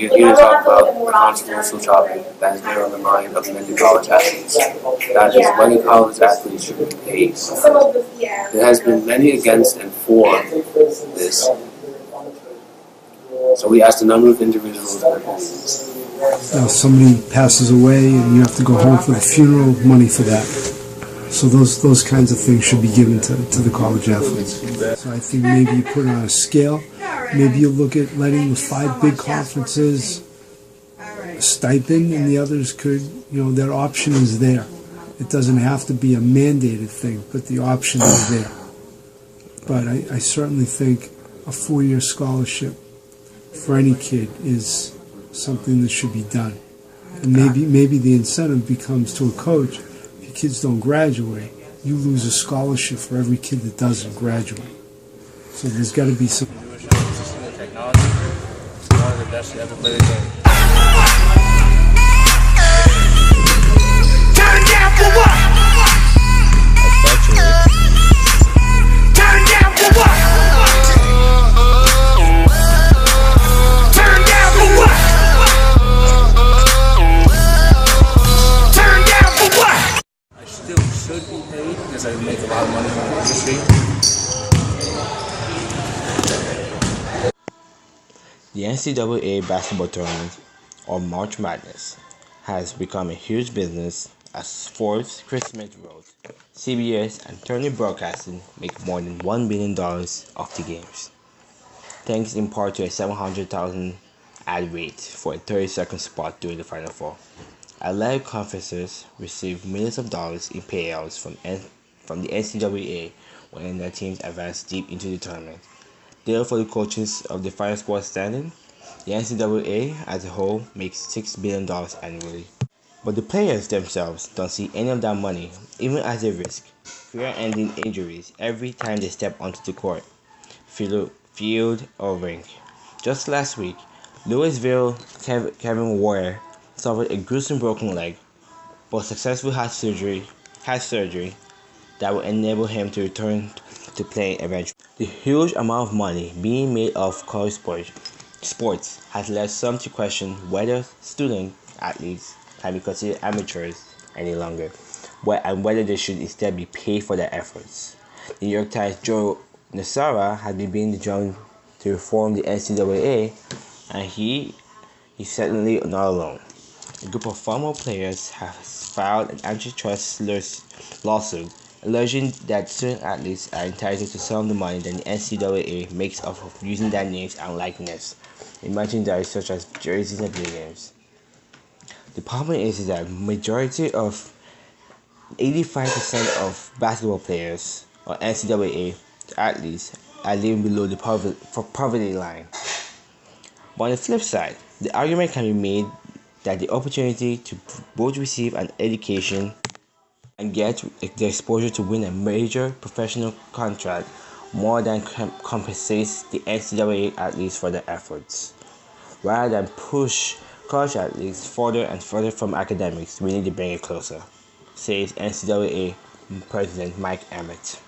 We are here to talk about the controversial topic that has been on the mind of many college athletes. That is, whether college athletes should be paid. There has been many against and for this. So we asked a number of individuals their opinions. Now somebody passes away and you have to go home for the funeral, money for that. So those kinds of things should be given to the college athletes. So I think maybe you put it on a scale. Maybe you look at letting the 5 big conferences a stipend, and the others could, that option is there. It doesn't have to be a mandated thing, but the option is there. But I certainly think a 4-year scholarship for any kid is something that should be done. And maybe the incentive becomes to a coach, if your kids don't graduate, you lose a scholarship for every kid that doesn't graduate. So there's got to be some... Technology is one of the best to ever play the game. Turn down for what? Especially. Turn down for what? Turn down for what? Turn down for what? I still should be paid because I make a lot of money from the industry. The NCAA basketball tournament, or March Madness, has become a huge business as Forbes, Chris Smith wrote, CBS and Turner Broadcasting make more than $1 billion off the games, thanks in part to a $700,000 ad rate for a 30-second spot during the Final Four. Athletic conferences receive millions of dollars in payouts from the NCAA when their teams advance deep into the tournament. Therefore, for the coaches of the final sport standing, the NCAA as a whole makes $6 billion annually. But the players themselves don't see any of that money, even as they risk career-ending injuries every time they step onto the court, field, or rink. Just last week, Louisville Kevin Warner suffered a gruesome broken leg, but successfully had surgery that will enable him to return to playing eventually. The huge amount of money being made off college sports has led some to question whether student athletes can be considered amateurs any longer, and whether they should instead be paid for their efforts. The New York Times' Joe Nassara has been beating the drum to reform the NCAA, and he's certainly not alone. A group of former players has filed an antitrust lawsuit alleging that student athletes are entitled to some of the money that the NCAA makes off of using their names and likeness in merchandise such as jerseys and video games. The problem is that majority of 85% of basketball players or NCAA athletes are living below the poverty line. But on the flip side, the argument can be made that the opportunity to both receive an education and get the exposure to win a major professional contract more than compensates the NCAA athletes for their efforts. Rather than push college athletes further and further from academics, we need to bring it closer, says NCAA President Mike Emmett.